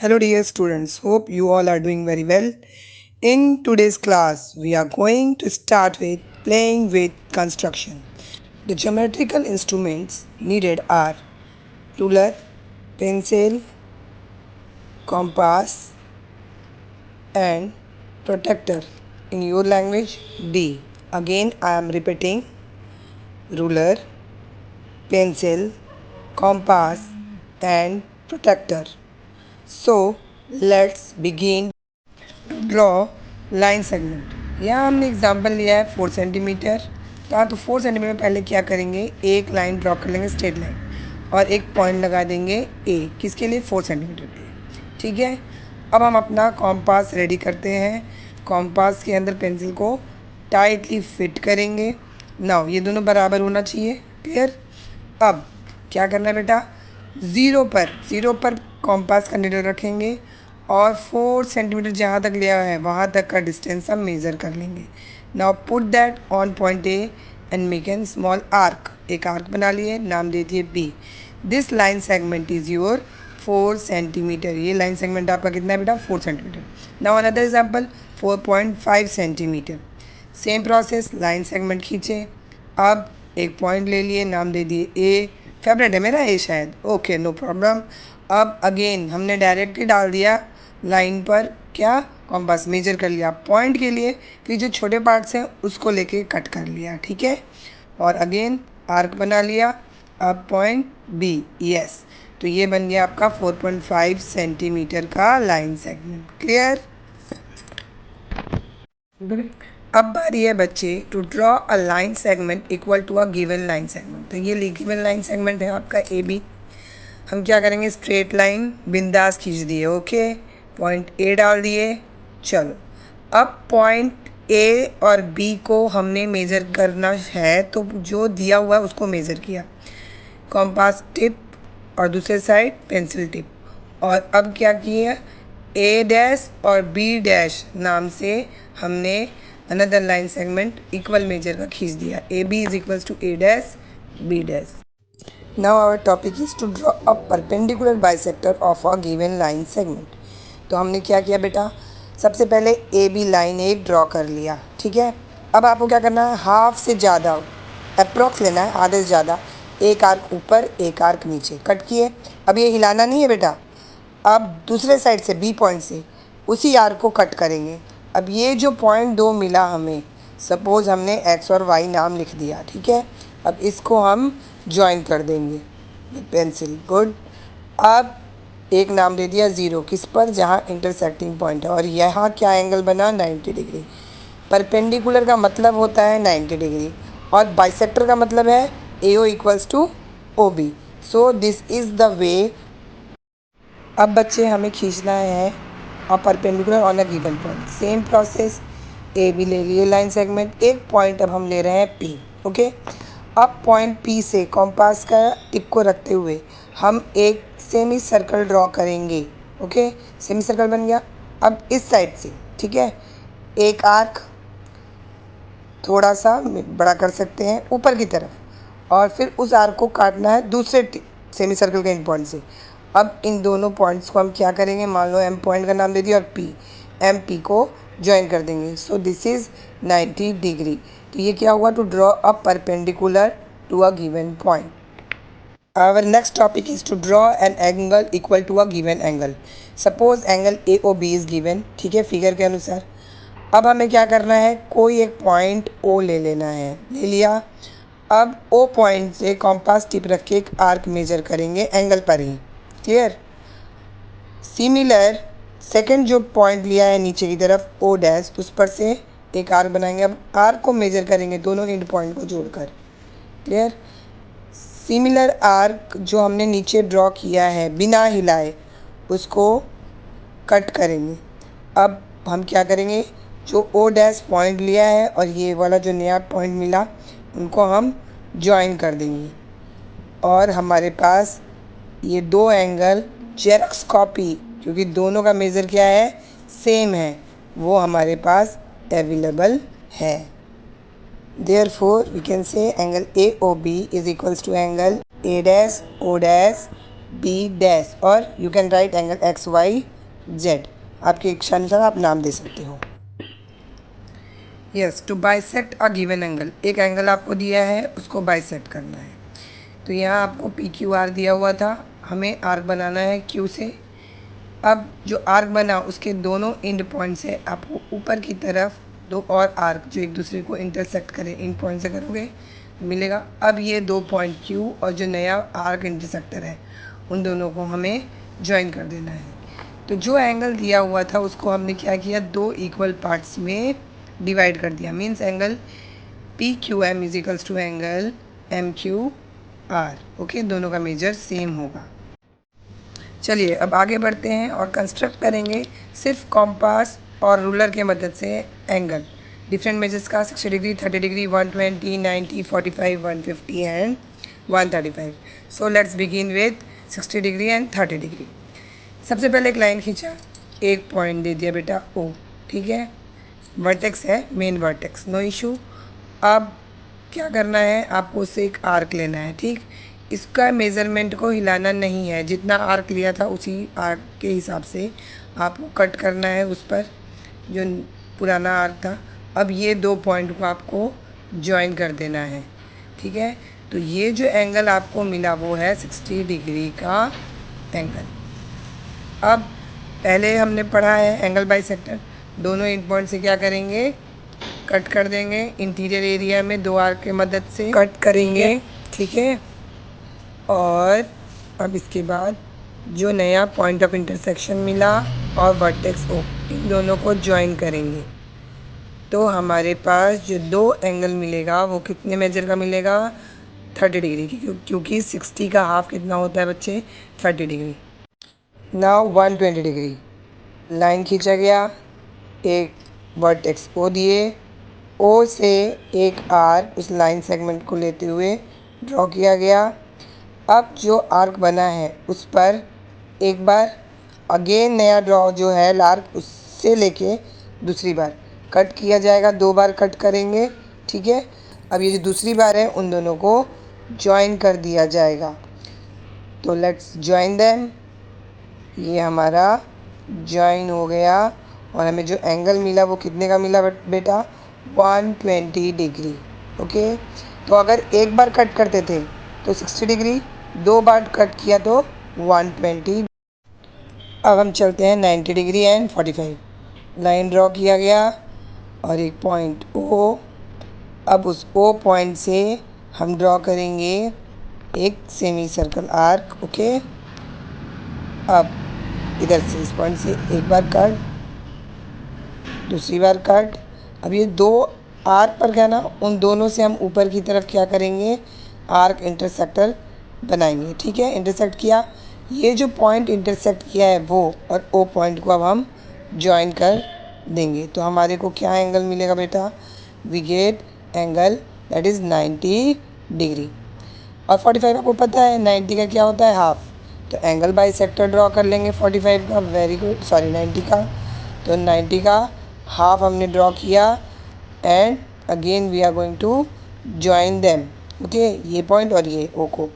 Hello dear students, hope you all are doing very well. In today's class, we are going to start with playing with construction. The geometrical instruments needed are ruler, pencil, compass and protractor. In your language, D. Again I am repeating ruler, pencil, compass and protractor. So let's begin. Draw line segment. यहाँ हमने example लिया है 4 centimetre का, तो 4 centimetre पहले क्या करेंगे, एक लाइन ड्रॉ कर लेंगे स्ट्रेट लाइन और एक पॉइंट लगा देंगे ए, किसके लिए, 4 सेंटीमीटर के। ठीक है, अब हम अपना कॉम्पास रेडी करते हैं। कॉम्पास के अंदर पेंसिल को टाइटली फिट करेंगे। नाउ ये दोनों बराबर होना चाहिए, क्लियर। अब क्या करना है बेटा, ज़ीरो पर कॉम्पास का नीडल रखेंगे और 4 सेंटीमीटर जहाँ तक लिया है वहाँ तक का डिस्टेंस हम मेज़र कर लेंगे। Now put that on point A and make an small arc. एक आर्क बना लिए, नाम दे दिए B. This line segment is your 4 centimetre. ये लाइन सेगमेंट आपका कितना है बेटा, 4 centimetre. Now another example 4.5 centimetre. Same process, line segment खींचे। अब एक पॉइंट ले लिए, नाम दे दिए ए। फेवरेट है मेरा ए शायद, ओके नो प्रॉब्लम। अब अगेन हमने डायरेक्टली डाल दिया लाइन पर, क्या, कॉम्पास मेजर कर लिया पॉइंट के लिए, फिर जो छोटे पार्ट्स हैं उसको लेके कट कर लिया। ठीक है, और अगेन आर्क बना लिया। अब पॉइंट बी, यस, तो ये बन गया आपका 4.5 सेंटीमीटर का लाइन सेगमेंट। क्लियर। अब बारी है बच्चे to draw a line segment equal to a given line segment. तो ये गिवन लाइन सेगमेंट है आपका ए बी। हम क्या करेंगे, स्ट्रेट लाइन बिंदास खींच दिए, ओके, पॉइंट ए डाल दिए। चलो, अब पॉइंट ए और बी को हमने मेज़र करना है, तो जो दिया हुआ है उसको मेज़र किया, कॉम्पास टिप और दूसरे साइड पेंसिल टिप। और अब क्या किया, ए डैश और बी डैश नाम से हमने another line segment equal measure का खींच दिया। A B is equals to A dash B dash. Now our topic is to draw a perpendicular bisector of a given line segment. तो हमने क्या किया बेटा, सबसे पहले ए बी लाइन एक ड्रॉ कर लिया। ठीक है, अब आपको क्या करना है, हाफ से ज़्यादा अप्रॉक्स लेना है, आधे से ज़्यादा, एक आर्क ऊपर एक आर्क नीचे कट किए। अब ये हिलाना नहीं है बेटा। अब दूसरे साइड से बी पॉइंट से उसी आर्क को कट करेंगे। अब ये जो पॉइंट दो मिला हमें, सपोज़ हमने एक्स और वाई नाम लिख दिया, ठीक है, अब इसको हम ज्वाइन कर देंगे विद पेंसिल। गुड। अब एक नाम दे दिया ज़ीरो, किस पर, जहाँ इंटरसेक्टिंग पॉइंट है, और यहाँ क्या एंगल बना, 90 डिग्री। परपेंडिकुलर का मतलब होता है 90 डिग्री और बाइसेक्टर का मतलब है A O equals to O B. So this is the way. अब बच्चे हमें खींचना है और perpendicular on a given point. Same process, A भी ले लिए लाइन सेगमेंट, एक पॉइंट अब हम ले रहे हैं पी, ओके। अब पॉइंट पी से कॉम्पास का टिप को रखते हुए हम एक सेमी सर्कल ड्रॉ करेंगे, ओके। सेमी सर्कल बन गया। अब इस साइड से, ठीक है, एक आर्क थोड़ा सा बड़ा कर सकते हैं ऊपर की तरफ, और फिर उस आर्क को काटना है दूसरे सेमी सर्कल के इन पॉइंट से। अब इन दोनों पॉइंट्स को हम क्या करेंगे, मान लो एम पॉइंट का नाम दे दिया और पी, एम पी को ज्वाइन कर देंगे। So this is 90 degree. तो ये क्या हुआ, to draw a perpendicular to a given point. Our next topic is to draw an angle equal to a given angle. Suppose angle AOB is given, ठीक है, figure के अनुसार। अब हमें क्या करना है, कोई एक पॉइंट O ले लेना है, ले लिया। अब O पॉइंट से कॉम्पास टिप रख के एक आर्क मेजर करेंगे एंगल पर ही, क्लियर। सिमिलर सेकंड जो पॉइंट लिया है नीचे की तरफ O डैश, उस पर से एक आर्क बनाएंगे। अब आर्क को मेजर करेंगे दोनों एंड पॉइंट को जोड़कर, क्लियर। सिमिलर आर्क जो हमने नीचे ड्रॉ किया है बिना हिलाए, उसको कट करेंगे। अब हम क्या करेंगे, जो ओ डैश पॉइंट लिया है और ये वाला जो नया पॉइंट मिला, उनको हम ज्वाइन कर देंगे और हमारे पास ये दो एंगल जेरॉक्स कॉपी, क्योंकि दोनों का मेज़र क्या है, सेम है, वो हमारे पास अवेलेबल है। Therefore, we can say angle AOB is equals to angle A dash O dash B dash, or you can write angle XY Z, आपकी इच्छा अनुसार आप नाम दे सकते हो। Yes, to bisect a given angle, एक एंगल आपको दिया है, उसको बाइसेक्ट करना है। तो यहाँ आपको पी क्यू आर दिया हुआ था, हमें आर्क बनाना है क्यू से। अब जो आर्क बना उसके दोनों एंड पॉइंट से आपको ऊपर की तरफ दो और आर्क जो एक दूसरे को इंटरसेक्ट करें, इन पॉइंट से करोगे मिलेगा। अब ये दो पॉइंट क्यू और जो नया आर्क इंटरसेक्टर है उन दोनों को हमें ज्वाइन कर देना है। तो जो एंगल दिया हुआ था उसको हमने क्या किया, दो इक्वल पार्ट्स में डिवाइड कर दिया। Means angle P Q M is equals to angle M Q R. Okay, दोनों का मेजर सेम होगा। चलिए अब आगे बढ़ते हैं और कंस्ट्रक्ट करेंगे सिर्फ कॉम्पास और रूलर के मदद से एंगल डिफरेंट मेजर्स का, 60 degree, 30 degree, 120, 90, 45, 150 and 135। So let's begin with 60 degree and 30 degree. सबसे पहले एक लाइन खींचा, एक पॉइंट दे दिया बेटा ओ, ठीक है, वर्टेक्स है, मेन वर्टेक्स, नो इशू। अब क्या करना है, आपको उससे एक आर्क लेना है, ठीक। इसका मेज़रमेंट को हिलाना नहीं है, जितना आर्क लिया था उसी आर्क के हिसाब से आपको कट करना है उस पर जो पुराना आर्क था। अब ये दो पॉइंट को आपको ज्वाइन कर देना है, ठीक है। तो ये जो एंगल आपको मिला वो है 60 डिग्री का एंगल। अब पहले हमने पढ़ा है एंगल बाइसेक्टर, दोनों एंड पॉइंट से क्या करेंगे, कट कर देंगे। इंटीरियर एरिया में दो आर्क की मदद से कट करेंगे, ठीक है। और अब इसके बाद जो नया पॉइंट ऑफ इंटरसेक्शन मिला और वर्टेक्स ओ, इन दोनों को ज्वाइन करेंगे। तो हमारे पास जो दो एंगल मिलेगा वो कितने मेजर का मिलेगा, 30 डिग्री की, क्योंकि 60 का हाफ कितना होता है बच्चे, 30 डिग्री। नाउ 120 डिग्री, लाइन खींचा गया, एक वर्टेक्स ओ दिए, ओ से एक आर्क उस लाइन सेगमेंट को लेते हुए ड्रॉ किया गया। अब जो आर्क बना है उस पर एक बार अगेन नया ड्रॉ जो है आर्क उससे लेके दूसरी बार कट किया जाएगा, दो बार कट करेंगे, ठीक है। अब ये जो दूसरी बार है उन दोनों को ज्वाइन कर दिया जाएगा। तो लेट्स ज्वाइन देम, ये हमारा ज्वाइन हो गया और हमें जो एंगल मिला वो कितने का मिला बेटा, 120 डिग्री। ओके, तो अगर एक बार कट करते थे तो 60 डिग्री, दो बार कट किया तो 120। अब हम चलते हैं 90 डिग्री एंड 45। लाइन ड्रॉ किया गया और एक पॉइंट ओ, अब उस ओ पॉइंट से हम ड्रॉ करेंगे एक सेमी सर्कल आर्क। ओके, अब इधर से इस पॉइंट से एक बार कट, दूसरी बार कट। अब ये दो आर्क पर क्या ना, उन दोनों से हम ऊपर की तरफ क्या करेंगे, आर्क इंटरसेक्टर बनाएंगे, ठीक है। इंटरसेक्ट किया, ये जो पॉइंट इंटरसेक्ट किया है वो और ओ पॉइंट को अब हम ज्वाइन कर देंगे। तो हमारे को क्या एंगल मिलेगा बेटा, we get angle that is 90 degree. और 45 आपको पता है 90 का क्या होता है, हाफ। तो एंगल बाई सेक्टर ड्रॉ कर लेंगे 45 का, वेरी गुड, सॉरी 90 का। तो 90 का हाफ हमने ड्रॉ किया and again we are going to join them. Okay, ये पॉइंट और ये ओ को,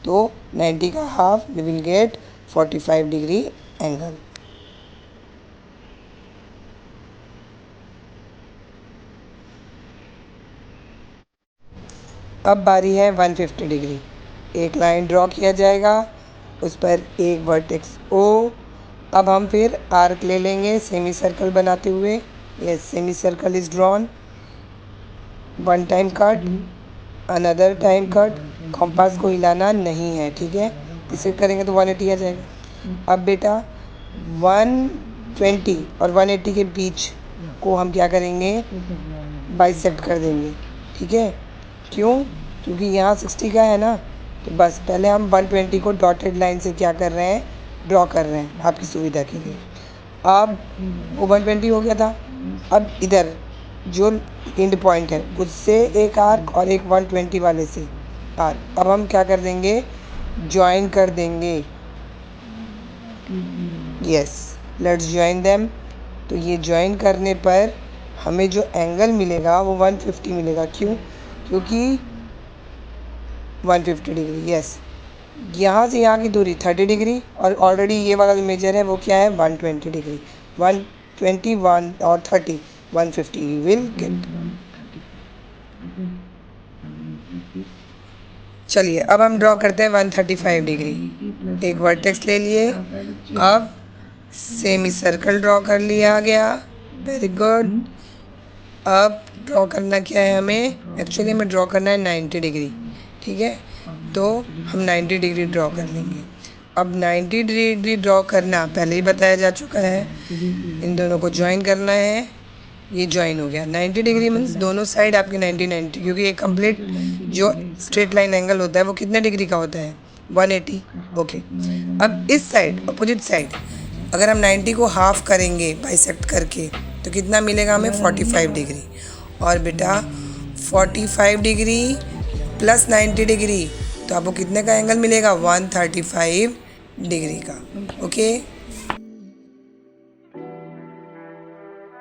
तो 90 का half we will get 45 degree angle. अब बारी है 150 डिग्री। एक लाइन ड्रॉ किया जाएगा, उस पर एक वर्टेक्स ओ। अब हम फिर आर्क ले लेंगे सेमी सर्कल बनाते हुए। Yes, semi circle is drawn, one time cut, another time cut. Compass को हिलाना नहीं है, ठीक है, इसे करेंगे तो 180 आ जाएगा। अब बेटा 120 और 180 के बीच को हम क्या करेंगे, बाइसेक्ट कर देंगे, ठीक है। क्यों, क्योंकि यहाँ 60 का है ना, तो बस पहले हम 120 को डॉटेड लाइन से क्या कर रहे हैं, ड्रॉ कर रहे हैं आपकी सुविधा के लिए। अब वो 120 हो गया था, अब इधर जो एंड पॉइंट है उससे एक आर्क और एक 120 वाले से आर्क, अब हम क्या कर देंगे, ज्वाइन कर देंगे। Yes, let's join them. तो ये ज्वाइन करने पर हमें जो एंगल मिलेगा वो 150 मिलेगा। क्यों, क्योंकि 150 डिग्री, यस यहाँ से यहाँ की दूरी 30 डिग्री और ऑलरेडी ये वाला जो मेजर है वो क्या है 120 डिग्री, 121 और 30 150 विल गेट। चलिए अब हम ड्रॉ करते हैं 135 डिग्री। एक वर्टेक्स ले लिए, अब सेमी सर्कल ड्रॉ कर लिया गया, वेरी गुड। अब ड्रॉ करना क्या है हमें, एक्चुअली हमें ड्रॉ करना है 90 डिग्री, ठीक है, तो हम 90 डिग्री ड्रॉ कर लेंगे। अब 90 डिग्री ड्रॉ करना पहले ही बताया जा चुका है, इन दोनों को ज्वाइन करना है, ये ज्वाइन हो गया। 90 डिग्री मीन्स दोनों साइड आपके 90 क्योंकि एक कंप्लीट जो स्ट्रेट लाइन एंगल होता है वो कितने डिग्री का होता है 180। ओके, अब इस साइड अपोजिट साइड अगर हम 90 को हाफ करेंगे बाइसेक्ट करके तो कितना मिलेगा हमें 45 डिग्री। और बेटा 45 डिग्री प्लस 90 डिग्री तो आपको कितने का एंगल मिलेगा 135 डिग्री का। ओके